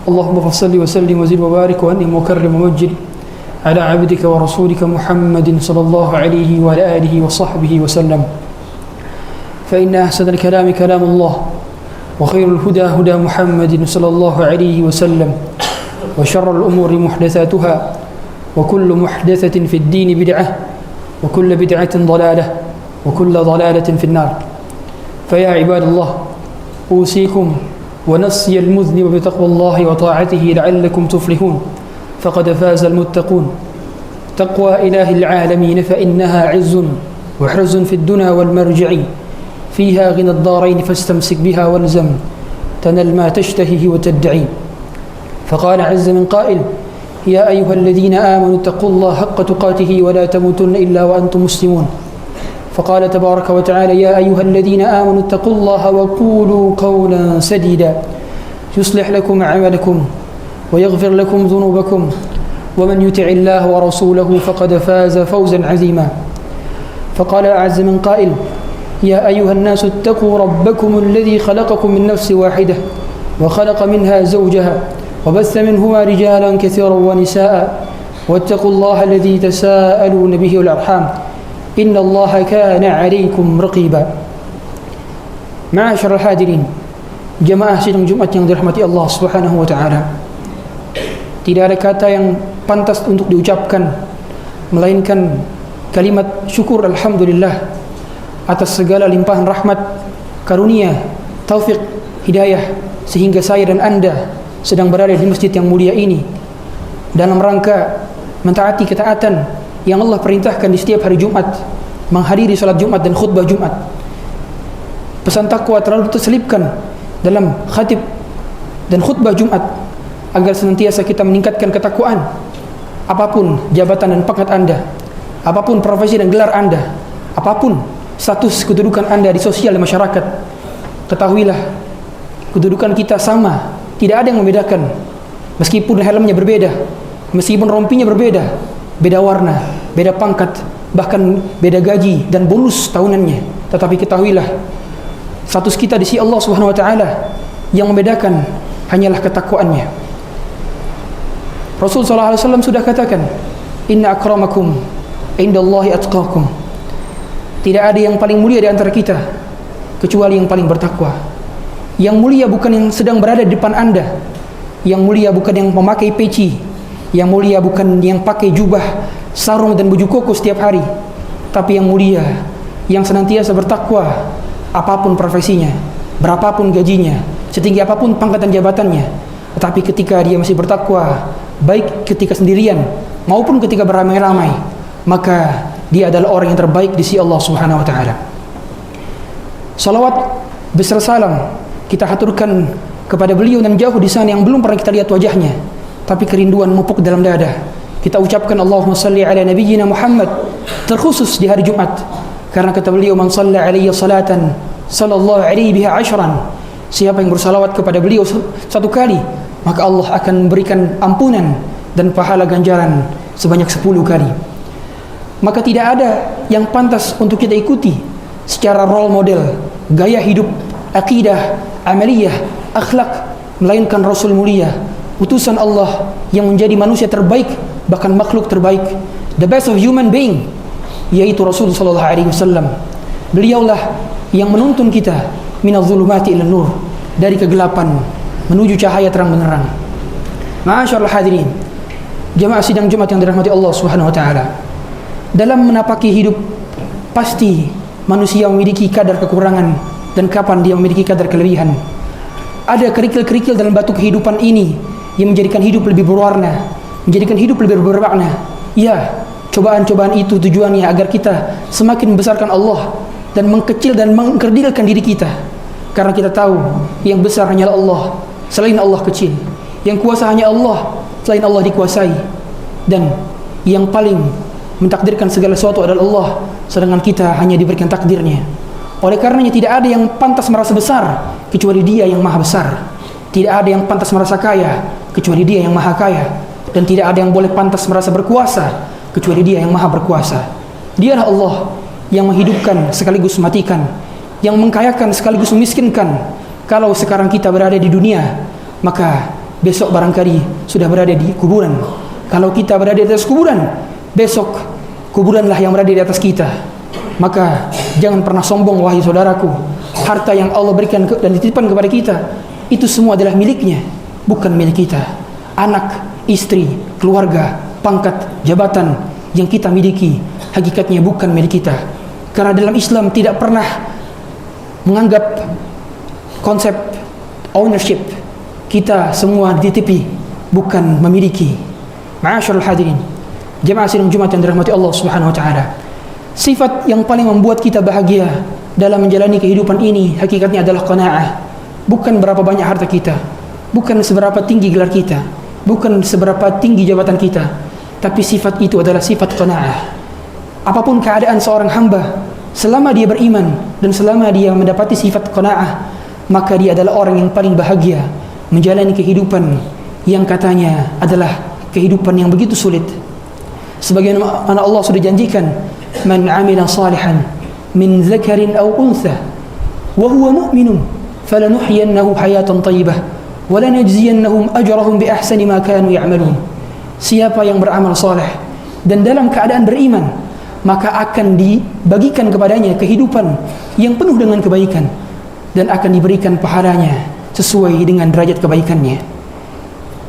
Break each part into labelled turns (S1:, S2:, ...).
S1: اللهم صل وسلم وزد وبارك وأنعم وكرم ومجد على عبدك ورسولك محمد صلى الله عليه وعلى آله وصحبه وسلم. فإن أحسن الكلام كلام الله وخير الهدى هدى محمد صلى الله عليه وسلم وشر الأمور محدثاتها وكل محدثة في الدين بدعة وكل بدعة ضلالة وكل ضلالة في النار. فيا عباد الله أوصيكم ونصي المذنب بتقوى الله وطاعته لعلكم تفلحون فقد فاز المتقون. تقوى إله العالمين فإنها عز وحرز في الدنا والمرجع فيها غنى الدارين فاستمسك بها والزم تنل ما تشتهيه وتدعي. فقال عز من قائل يا أيها الذين آمنوا اتقوا الله حق تقاته ولا تموتن إلا وأنتم مسلمون. فقال تبارك وتعالى يا أيها الذين آمنوا اتقوا الله وقولوا قولا سديدا يصلح لكم أعمالكم ويغفر لكم ذنوبكم ومن يطع الله ورسوله فقد فاز فوزا عظيما. فقال أعز من قائل يا أيها الناس اتقوا ربكم الذي خلقكم من نفس واحدة وخلق منها زوجها وبث منهما رجالا كثيرا ونساء واتقوا الله الذي تساءلون به والأرحام إن الله كان عليكم رقيبا. Ma'asyiral hadirin, jemaah sidang Jumat yang dirahmati Allah Subhanahu wa taala. Tidak ada kata yang pantas untuk diucapkan melainkan kalimat syukur alhamdulillah atas segala limpahan rahmat, karunia, taufik, hidayah sehingga saya dan Anda sedang berada di masjid yang mulia ini dalam rangka mentaati ketaatan yang Allah perintahkan di setiap hari Jumat, menghadiri salat Jumat dan khutbah Jumat. Pesan takwa terlalu terselipkan dalam khatib dan khutbah Jumat agar senantiasa kita meningkatkan ketakwaan. Apapun jabatan dan pangkat Anda, apapun profesi dan gelar Anda, apapun status kedudukan Anda di sosial dan masyarakat, ketahuilah kedudukan kita sama, tidak ada yang membedakan. Meskipun helmnya berbeda, meskipun rompinya berbeda, beda warna, beda pangkat, bahkan beda gaji dan bonus tahunannya, tetapi ketahuilah status kita di sisi Allah Subhanahu wa taala yang membedakan hanyalah ketakwaannya. Rasul sallallahu alaihi wasallam sudah katakan, "Inna akramakum indallahi atqakum." Tidak ada yang paling mulia di antara kita kecuali yang paling bertakwa. Yang mulia bukan yang sedang berada di depan Anda. Yang mulia bukan yang memakai peci. Yang mulia bukan yang pakai jubah, sarung dan baju koko setiap hari. Tapi yang mulia yang senantiasa bertakwa apapun profesinya, berapapun gajinya, setinggi apapun pangkatan jabatannya. Tetapi ketika dia masih bertakwa, baik ketika sendirian maupun ketika beramai-ramai, maka dia adalah orang yang terbaik di sisi Allah Subhanahu wa taala. Salawat besar salam kita haturkan kepada beliau dan jauh di sana yang belum pernah kita lihat wajahnya, tapi kerinduan memupuk dalam dada. Kita ucapkan Allahumma salli ala nabiyyina Muhammad, terkhusus di hari Jumat, karena kata beliau man shalla alaihi salatan sallallahu alaihi biha ashran. Siapa yang bersalawat kepada beliau satu kali, maka Allah akan memberikan ampunan dan pahala ganjaran sebanyak 10 kali. Maka tidak ada yang pantas untuk kita ikuti secara role model, gaya hidup, akidah, amaliyah, akhlak, melainkan Rasul mulia, utusan Allah yang menjadi manusia terbaik, bahkan makhluk terbaik, the best of human being, yaitu Rasul sallallahu alaihi wasallam. Beliaulah yang menuntun kita minadh dhulumati ila nur, dari kegelapan menuju cahaya terang benderang. Ma'asyiral hadirin, jemaah sidang Jumat yang dirahmati Allah Subhanahu wa taala. Dalam menapaki hidup, pasti manusia memiliki kadar kekurangan dan kapan dia memiliki kadar kelebihan. Ada kerikil-kerikil dalam batu kehidupan ini yang menjadikan hidup lebih berwarna, menjadikan hidup lebih bermakna. Ya, cobaan-cobaan itu tujuannya agar kita semakin membesarkan Allah dan mengkecil dan mengkerdilkan diri kita. Karena kita tahu yang besar hanyalah Allah, selain Allah kecil. Yang kuasa hanya Allah, selain Allah dikuasai. Dan yang paling mentakdirkan segala sesuatu adalah Allah, sedangkan kita hanya diberikan takdirnya. Oleh karenanya tidak ada yang pantas merasa besar kecuali Dia yang maha besar. Tidak ada yang pantas merasa kaya kecuali Dia yang maha kaya. Dan tidak ada yang boleh pantas merasa berkuasa kecuali Dia yang maha berkuasa. Dialah Allah yang menghidupkan sekaligus mematikan, yang mengkayakan sekaligus memiskinkan. Kalau sekarang kita berada di dunia, maka besok barangkali sudah berada di kuburan. Kalau kita berada di atas kuburan, besok kuburanlah yang berada di atas kita. Maka jangan pernah sombong wahai saudaraku. Harta yang Allah berikan dan dititipkan kepada kita, itu semua adalah miliknya, bukan milik kita. Anak, istri, keluarga, pangkat, jabatan yang kita miliki hakikatnya bukan milik kita. Karena dalam Islam tidak pernah menganggap konsep ownership. Kita semua dititipi, bukan memiliki. Ma'asyiral hadirin, jemaah sidang Jumat yang dirahmati Allah Subhanahu wa taala. Sifat yang paling membuat kita bahagia dalam menjalani kehidupan ini hakikatnya adalah qanaah. Bukan berapa banyak harta kita, bukan seberapa tinggi gelar kita, bukan seberapa tinggi jabatan kita, tapi sifat itu adalah sifat qanaah. Apapun keadaan seorang hamba, selama dia beriman dan selama dia mendapati sifat qanaah, maka dia adalah orang yang paling bahagia menjalani kehidupan yang katanya adalah kehidupan yang begitu sulit. Sebagaimana Allah sudah janjikan, man amila salihan min dzakarin aw untha wa huwa mu'minun falanuhyiyannahu hayatan thayyibah wa lanajziyannahum ajrahum bi ahsani ma kanu ya'malun. Siapa yang beramal saleh dan dalam keadaan beriman, maka akan dibagikan kepadanya kehidupan yang penuh dengan kebaikan dan akan diberikan pahalanya sesuai dengan derajat kebaikannya.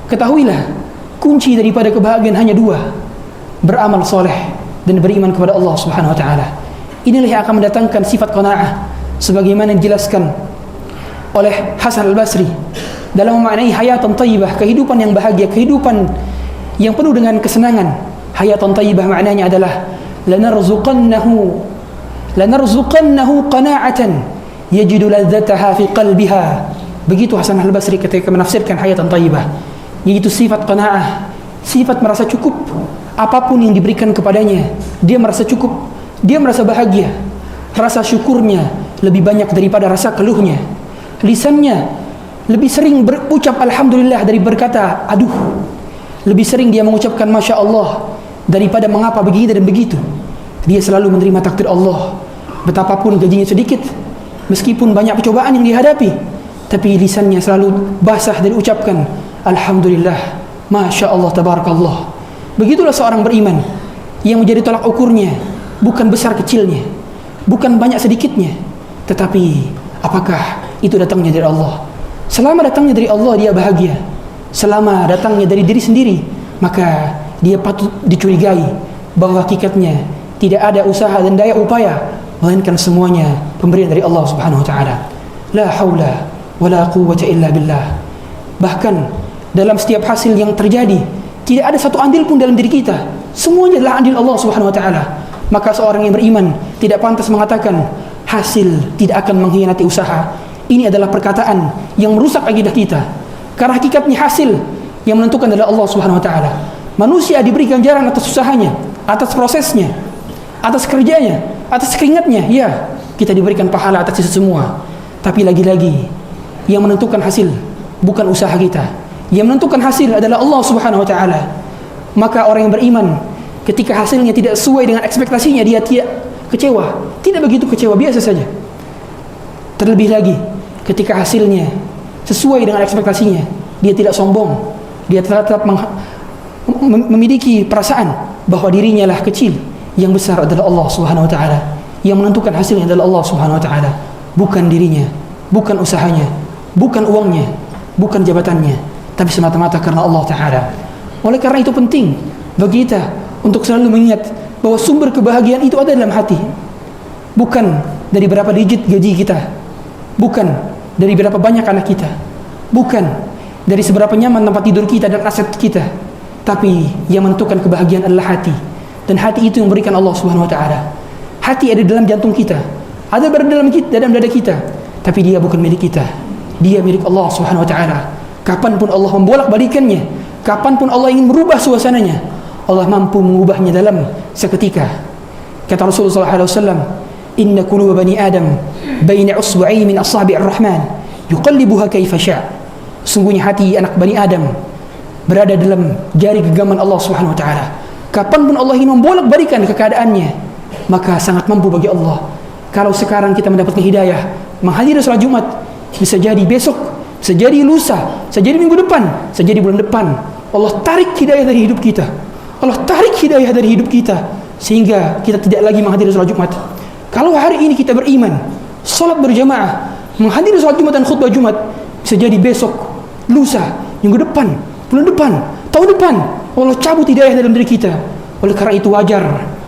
S1: Ketahuilah, kunci daripada kebahagiaan hanya dua: beramal soleh dan beriman kepada Allah Subhanahu wa taala. Inilah yang akan mendatangkan sifat qanaah sebagaimana dijelaskan oleh Hasan Al-Basri dalam memaknai hayatan thayyibah, kehidupan yang bahagia, kehidupan yang penuh dengan kesenangan. Hayatan thayyibah maknanya adalah lanarzuqannahu qana'atan yajidu ladzataha fi qalbiha. Begitu Hasan Al-Basri ketika menafsirkan hayatan thayyibah, yaitu sifat qanaah, sifat merasa cukup. Apapun yang diberikan kepadanya, dia merasa cukup, dia merasa bahagia. Rasa syukurnya lebih banyak daripada rasa keluhnya. Lisannya lebih sering berucap alhamdulillah dari berkata aduh. Lebih sering dia mengucapkan masya Allah daripada mengapa begini dan begitu. Dia selalu menerima takdir Allah, betapapun gajinya sedikit, meskipun banyak percobaan yang dihadapi, tapi lisannya selalu basah dari ucapkan alhamdulillah, masya Allah, tabarakallah. Begitulah seorang beriman yang menjadi tolak ukurnya bukan besar kecilnya, bukan banyak sedikitnya, tetapi apakah itu datangnya dari Allah. Selama datangnya dari Allah, dia bahagia. Selama datangnya dari diri sendiri, maka dia patut dicurigai bahwa hakikatnya tidak ada usaha dan daya upaya, melainkan semuanya pemberian dari Allah Subhanahu wa taala. La haula wala quwwata illa billah. Bahkan dalam setiap hasil yang terjadi, tidak ada satu andil pun dalam diri kita. Semuanya adalah andil Allah Subhanahu wa taala. Maka seorang yang beriman tidak pantas mengatakan hasil tidak akan mengkhianati usaha. Ini adalah perkataan yang merusak akidah kita. Karena hakikatnya hasil yang menentukan adalah Allah Subhanahu wa taala. Manusia diberi ganjaran atas usahanya, atas prosesnya, atas kerjanya, atas keringatnya. Ya, kita diberikan pahala atas itu semua. Tapi lagi-lagi yang menentukan hasil bukan usaha kita. Yang menentukan hasil adalah Allah Subhanahu wa taala. Maka orang yang beriman ketika hasilnya tidak sesuai dengan ekspektasinya, dia tidak kecewa, tidak begitu kecewa, biasa saja. Terlebih lagi ketika hasilnya sesuai dengan ekspektasinya, dia tidak sombong, dia tetap memiliki perasaan bahwa dirinya lah kecil, yang besar adalah Allah Subhanahu wa taala. Yang menentukan hasilnya adalah Allah Subhanahu wa taala, bukan dirinya, bukan usahanya, bukan uangnya, bukan jabatannya, tapi semata-mata karena Allah taala. Oleh karena itu penting bagi kita untuk selalu mengingat bahwa sumber kebahagiaan itu ada dalam hati, bukan dari berapa digit gaji kita, bukan dari berapa banyak anak kita, bukan dari seberapa nyaman tempat tidur kita dan aset kita, tapi yang menentukan kebahagiaan adalah hati. Dan hati itu yang memberikan Allah Subhanahu wa taala. Hati ada dalam jantung kita, ada berada dalam dada kita, tapi dia bukan milik kita. Dia milik Allah Subhanahu wa taala. Kapanpun Allah membolak-balikannya, kapanpun Allah ingin merubah suasananya, Allah mampu mengubahnya dalam seketika. Kata Rasulullah sallallahu alaihi wasallam, "Inna quluba bani Adam baina usbu'aini min asabi'ir rahman yuqallibuha kaifa sya'." Sungguhnya hati anak Bani Adam berada dalam jari genggaman Allah Subhanahu wa taala. Kapanpun Allah ingin membolak-balikan keadaannya, maka sangat mampu bagi Allah. Kalau sekarang kita mendapatkan hidayah menghadiri salat Jumat, bisa jadi besok sejadi lusa, sejadi minggu depan, sejadi bulan depan, Allah tarik hidayah dari hidup kita. Allah tarik hidayah dari hidup kita sehingga kita tidak lagi menghadiri salat Jumat. Kalau hari ini kita beriman, salat berjamaah, menghadiri salat Jumat dan khutbah Jumat, bisa jadi besok, lusa, minggu depan, bulan depan, tahun depan Allah cabut hidayah dalam diri kita. Oleh karena itu wajar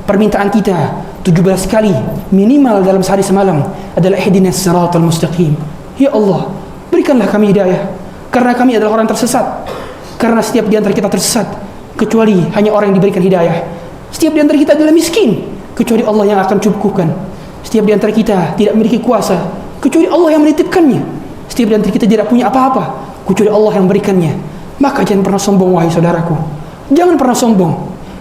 S1: permintaan kita 17 kali minimal dalam sehari semalam adalah ihdinas siratal mustaqim. Ya Allah, berikanlah kami hidayah karena kami adalah orang tersesat. Karena setiap di antara kita tersesat kecuali hanya orang yang diberikan hidayah. Setiap di antara kita adalah miskin kecuali Allah yang akan cukupkan. Setiap di antara kita tidak memiliki kuasa kecuali Allah yang menitipkannya. Setiap di antara kita tidak punya apa-apa kecuali Allah yang memberikannya. Maka jangan pernah sombong wahai saudaraku. Jangan pernah sombong.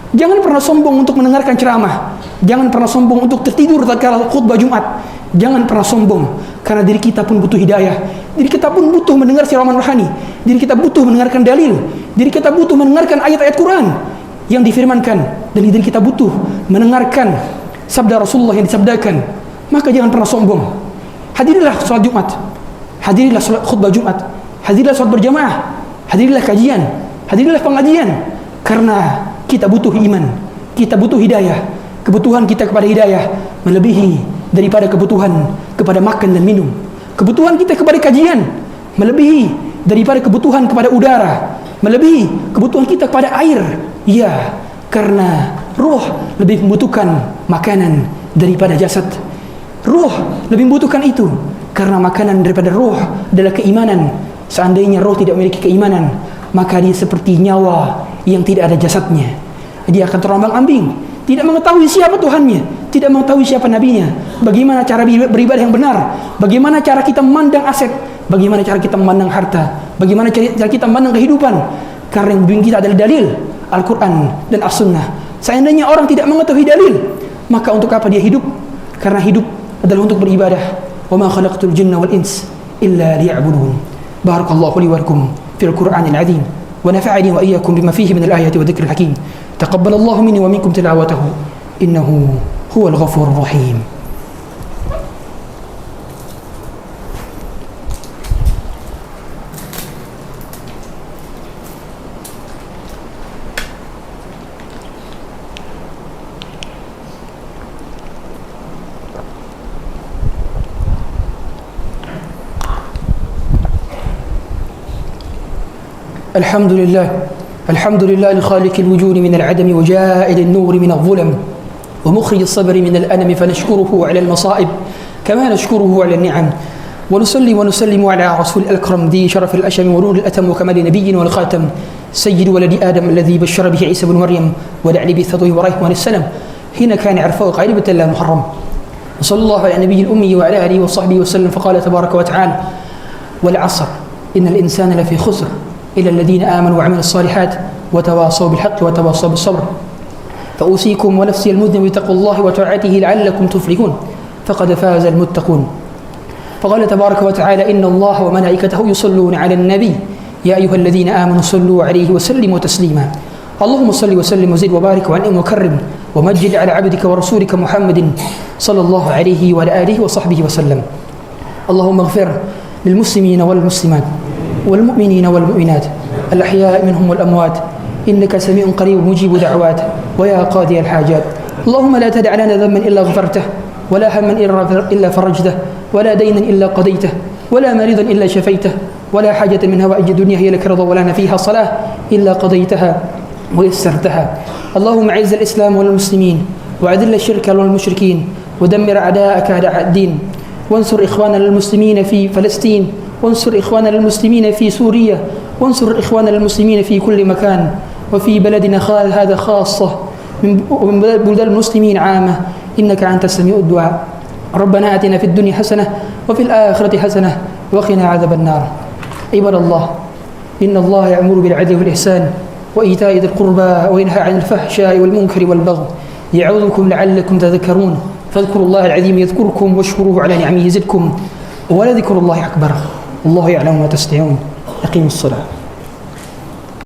S1: Jangan pernah sombong untuk mendengarkan ceramah. Jangan pernah sombong untuk tertidur tatkala khutbah Jumat. Jangan pernah sombong karena diri kita pun butuh hidayah. Diri kita pun butuh mendengar siraman rohani. Diri kita butuh mendengarkan dalil. Diri kita butuh mendengarkan ayat-ayat Quran yang difirmankan, dan diri kita butuh mendengarkan sabda Rasulullah yang disabdakan. Maka jangan pernah sombong. Hadirilah salat Jumat. Hadirilah salat khutbah Jumat. Hadirilah salat berjamaah. Hadirilah kajian. Hadirilah pengajian. Karena kita butuh iman. Kita butuh hidayah. Kebutuhan kita kepada hidayah melebihi daripada kebutuhan kepada makan dan minum. Kebutuhan kita kepada kajian melebihi daripada kebutuhan kepada udara, melebihi kebutuhan kita kepada air. Ya, karena ruh lebih membutuhkan makanan daripada jasad. Ruh lebih membutuhkan itu karena makanan daripada ruh adalah keimanan. Seandainya ruh tidak memiliki keimanan, maka dia seperti nyawa yang tidak ada jasadnya. Dia akan terombang-ambing, tidak mengetahui siapa Tuhannya, tidak mengetahui siapa nabinya, bagaimana cara beribadah yang benar, bagaimana cara kita memandang aset, bagaimana cara kita memandang harta, bagaimana cara kita memandang kehidupan. Karena yang membimbing kita adalah dalil Al-Quran dan As-Sunnah. Seandainya orang tidak mengetahui dalil, maka untuk apa dia hidup? Karena hidup adalah untuk beribadah. Wa ma khalaqtul jinna wal ins illa liya'budun. Barakallahu li wa lakum fil Qur'anil 'azim wa nafa'ani wa iyyakum bima fihi min al-ayati wa dhikril hakim. Taqabbalallahu minni wa minkum tilawatahu innahu huwal ghafurur rahim. الحمد لله الخالق الوجود من العدم وجائل النور من الظلم ومخرج الصبر من الألم فنشكره على المصائب كما نشكره على النعم ونصلي ونسلم على رسول الأكرم ذي شرف الأشم ونور الأتم وكمال نبي والخاتم سيد ولد آدم الذي بشر به عيسى بن مريم ودعني بثطه ورحمه السلام حين كان عرفه قريبة لا محرم وصلى الله على النبي الأمي وعلى آله وصحبه وسلم فقال تبارك وتعالى والعصر إن الإنسان لفي خسر إلى الذين آمنوا وعملوا الصالحات وتواصوا بالحق وتواصوا بالصبر فأوصيكم ونفسي المذنب بتقوى الله وطاعته لعلكم تفلحون فقد فاز المتقون فقال تبارك وتعالى إن الله وملائكته يصلون على النبي يا أيها الذين آمنوا صلوا عليه وسلموا تسليما اللهم صل وسلم وزد وبارك وأنعم وكرم ومجد على عبدك ورسولك محمد صلى الله عليه وعلى آله وصحبه وسلم اللهم اغفر للمسلمين والمسلمات والمؤمنين والمؤمنات الأحياء منهم والأموات إنك سميع قريب مجيب دعوات ويا قاضي الحاجات اللهم لا تدع لنا ذنبا إلا غفرته ولا هما إلا فرجته ولا دينا إلا قضيته ولا مريضا إلا شفيته ولا حاجة من هوائج الدنيا هي لك رضا ولنا فيها صلاة إلا قضيتها ويسرتها اللهم أعز الإسلام والمسلمين وأذل الشرك والمشركين ودمر أعداءك أعداء الدين وانصر إخواننا المسلمين في فلسطين وانصر إخواننا المسلمين في سوريا وانصر إخواننا المسلمين في كل مكان وفي بلدنا هذا خاصة ومن بلدان المسلمين عامة إنك أنت السميع الدعاء ربنا آتنا في الدنيا حسنة وفي الآخرة حسنة وقنا عذاب النار عباد الله إن الله يأمر بالعدل والإحسان وإيتاء ذي القربى وينهى عن الفحشاء والمنكر والبغي يعظكم لعلكم تذكرون فاذكروا الله العظيم يذكركم واشكروه على نعمه يزدكم ولذكر الله أكبر الله يعلم ما تصنعون أقيموا الصلاة